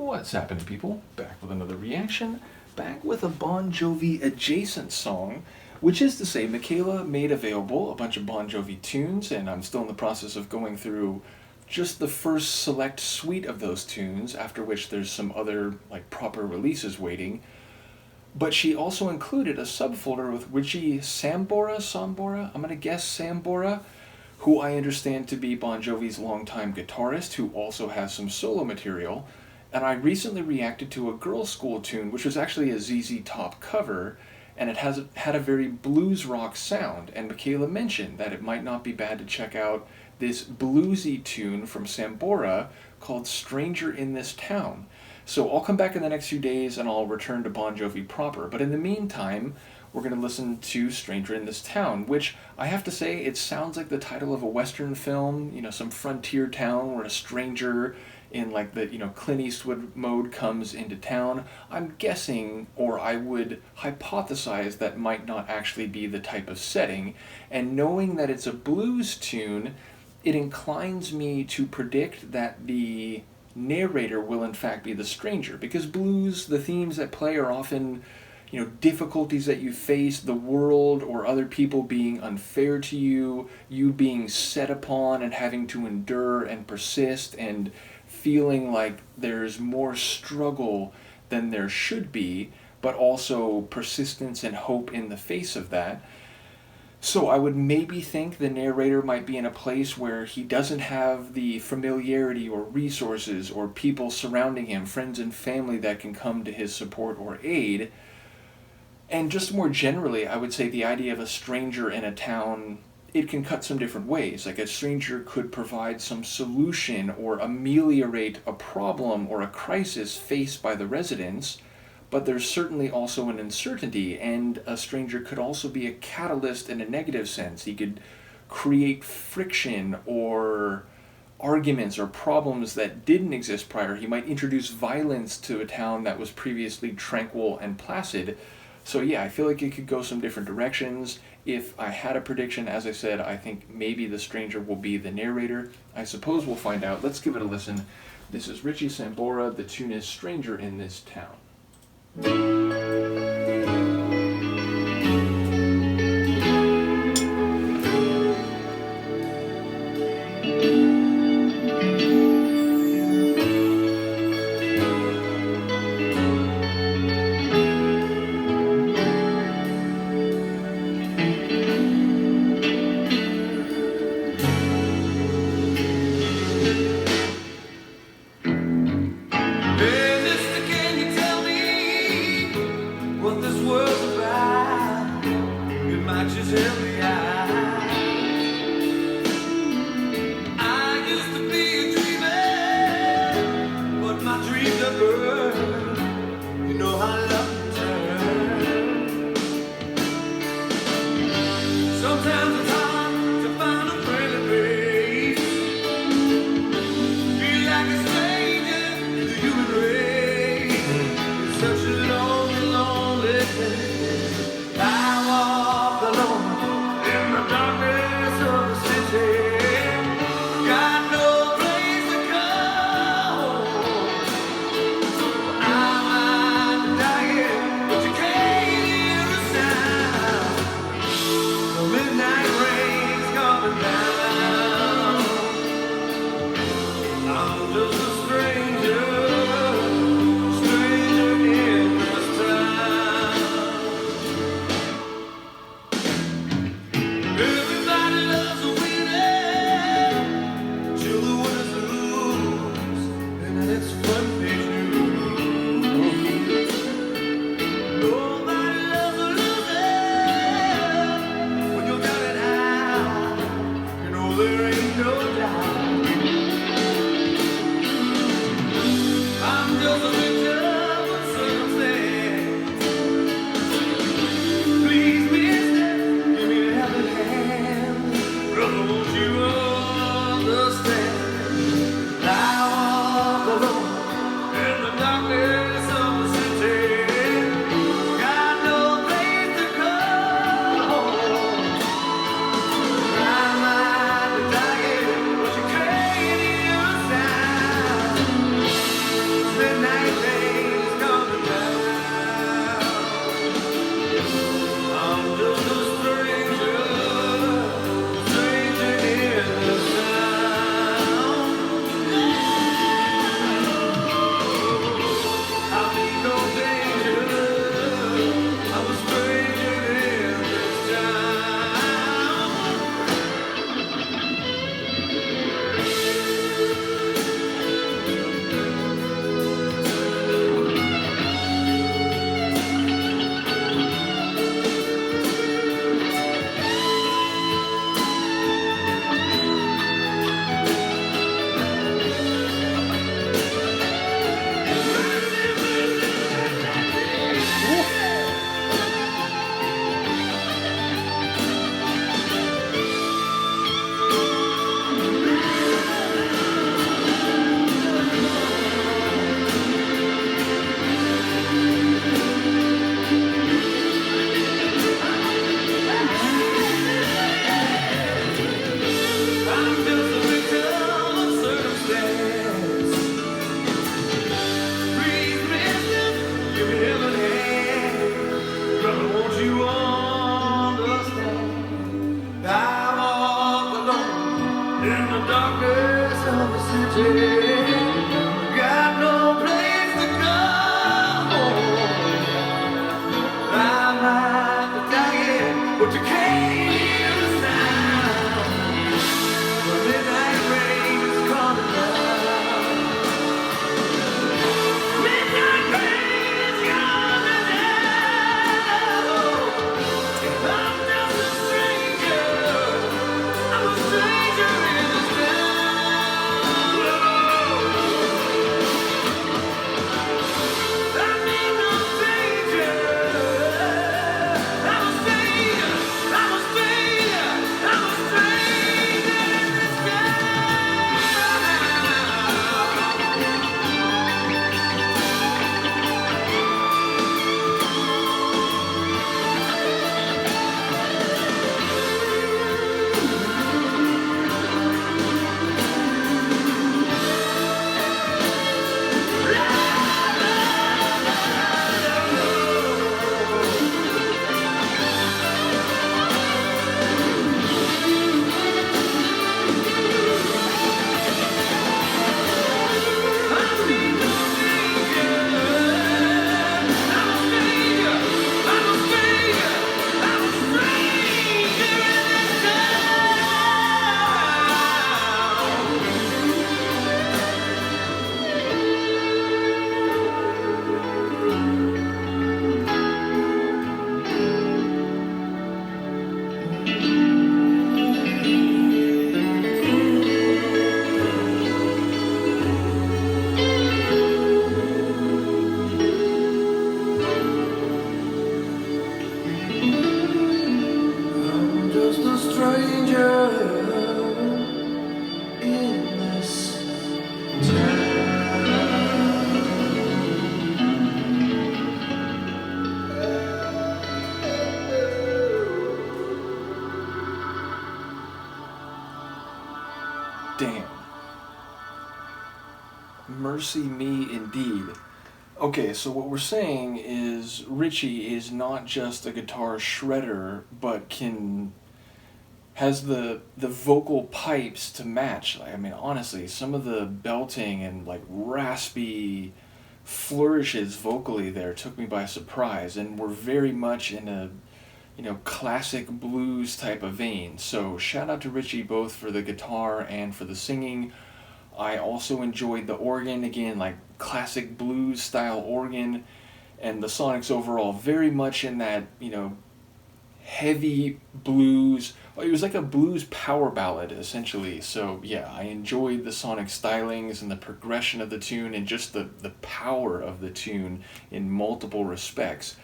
What's happening, people? Back with another reaction. Back with a Bon Jovi adjacent song, which is to say, Michaela made available a bunch of Bon Jovi tunes, and I'm still in the process of going through just the first select suite of those tunes, after which there's some other proper releases waiting. But she also included a subfolder with Richie Sambora, I'm gonna guess Sambora, who I understand to be Bon Jovi's longtime guitarist, who also has some solo material. And I recently reacted to a Girls' School tune, which was actually a ZZ Top cover, and it had a very blues rock sound. And Michaela mentioned that it might not be bad to check out this bluesy tune from Sambora called Stranger in This Town. So I'll come back in the next few days and I'll return to Bon Jovi proper. But in the meantime, we're going to listen to Stranger in This Town, which I have to say, it sounds like the title of a Western film, some frontier town where a stranger in the Clint Eastwood mode comes into town. I'm guessing, or I would hypothesize, that might not actually be the type of setting. And knowing that it's a blues tune, it inclines me to predict that the narrator will in fact be the stranger, because blues, the themes that play are often difficulties that you face, the world or other people being unfair to you, you being set upon and having to endure and persist, and feeling like there's more struggle than there should be, but also persistence and hope in the face of that. So I would maybe think the narrator might be in a place where he doesn't have the familiarity or resources or people surrounding him, friends and family that can come to his support or aid. And just more generally, I would say the idea of a stranger in a town, it can cut some different ways. Like a stranger could provide some solution or ameliorate a problem or a crisis faced by the residents, but there's certainly also an uncertainty, and a stranger could also be a catalyst in a negative sense. He could create friction or arguments or problems that didn't exist prior. He might introduce violence to a town that was previously tranquil and placid. So yeah, I feel like it could go some different directions. If I had a prediction, as I said, I think maybe the stranger will be the narrator. I suppose we'll find out. Let's give it a listen. This is Richie Sambora. The tune is Stranger in This Town. midnight rain's coming down. I'm just a stranger, stranger in this town. I mean no danger, I'm a stranger in this town. I'm just a victim of circumstance. Please, mister, give me heaven hand. Brother, won't you understand? I walk alone in the darkness of the city. Got no place to go. I might be dying, but you can't hear the sound. The midnight rain is coming down. Midnight rain is coming down. I'm just a stranger. I'm a stranger in this town. I mean no stranger. I'm a stranger. I'm a stranger. I'm a stranger in this town. I'm just a stranger in this town. Damn. Mercy me indeed. Okay, so what we're saying is Richie is not just a guitar shredder, but has the vocal pipes to match. Like, I mean, honestly, some of the belting and like raspy flourishes vocally there took me by surprise, and were very much in a classic blues type of vein. So shout out to Richie both for the guitar and for the singing. I also enjoyed the organ, again, like classic blues style organ, and the Sonics overall very much in that, heavy blues. It was like a blues power ballad, essentially. So yeah, I enjoyed the sonic stylings and the progression of the tune and just the power of the tune in multiple respects.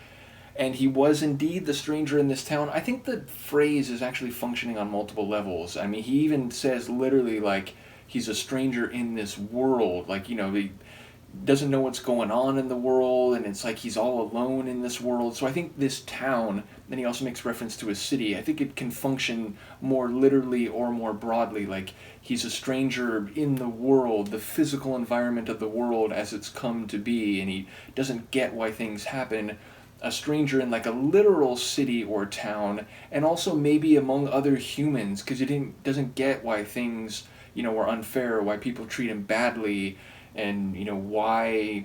And he was indeed the stranger in this town. I think the phrase is actually functioning on multiple levels. I mean, he even says literally, like, he's a stranger in this world. Like, doesn't know what's going on in the world, and it's like he's all alone in this world. So I think this town, then he also makes reference to a city, I think it can function more literally or more broadly, like he's a stranger in the world, the physical environment of the world as it's come to be, and he doesn't get why things happen. A stranger in like a literal city or town, and also maybe among other humans, because he doesn't get why things, are unfair, why people treat him badly, and why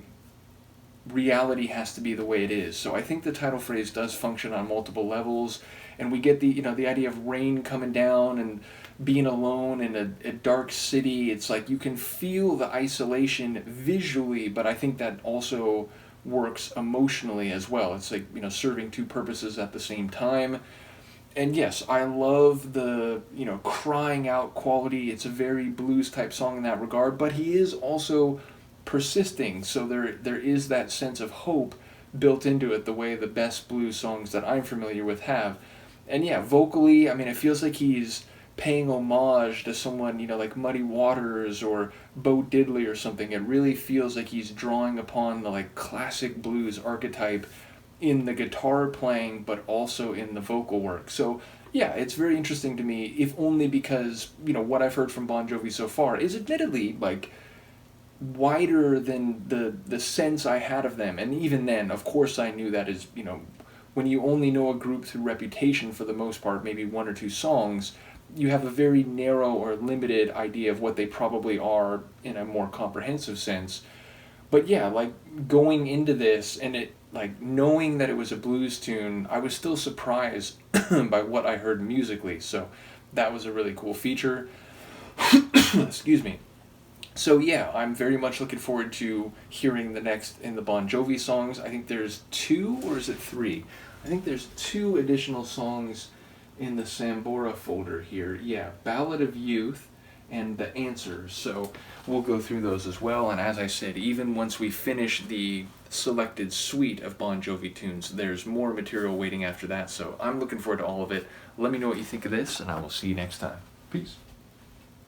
reality has to be the way it is. So I think the title phrase does function on multiple levels, and we get the idea of rain coming down and being alone in a dark city. It's like you can feel the isolation visually, but I think that also works emotionally as well. It's like serving two purposes at the same time. And yes, I love the crying out quality. It's a very blues type song in that regard, but he is also persisting, so there is that sense of hope built into it, the way the best blues songs that I'm familiar with have. And yeah, vocally, I mean, it feels like he's paying homage to someone, like Muddy Waters or Bo Diddley or something. It really feels like he's drawing upon the like classic blues archetype in the guitar playing, but also in the vocal work. So yeah, it's very interesting to me, if only because what I've heard from Bon Jovi so far is admittedly like wider than the sense I had of them. And even then, of course, I knew that is when you only know a group through reputation for the most part, maybe one or two songs, you have a very narrow or limited idea of what they probably are in a more comprehensive sense. But yeah, like going into this and it like knowing that it was a blues tune, I was still surprised by what I heard musically. So that was a really cool feature. Excuse me. So yeah, I'm very much looking forward to hearing the next in the Bon Jovi songs. I think there's 2, or is it 3? I think there's 2 additional songs in the Sambora folder here. Yeah, Ballad of Youth and The Answers. So we'll go through those as well. And as I said, even once we finish the selected suite of Bon Jovi tunes, there's more material waiting after that. So I'm looking forward to all of it. Let me know what you think of this, and I will see you next time. Peace.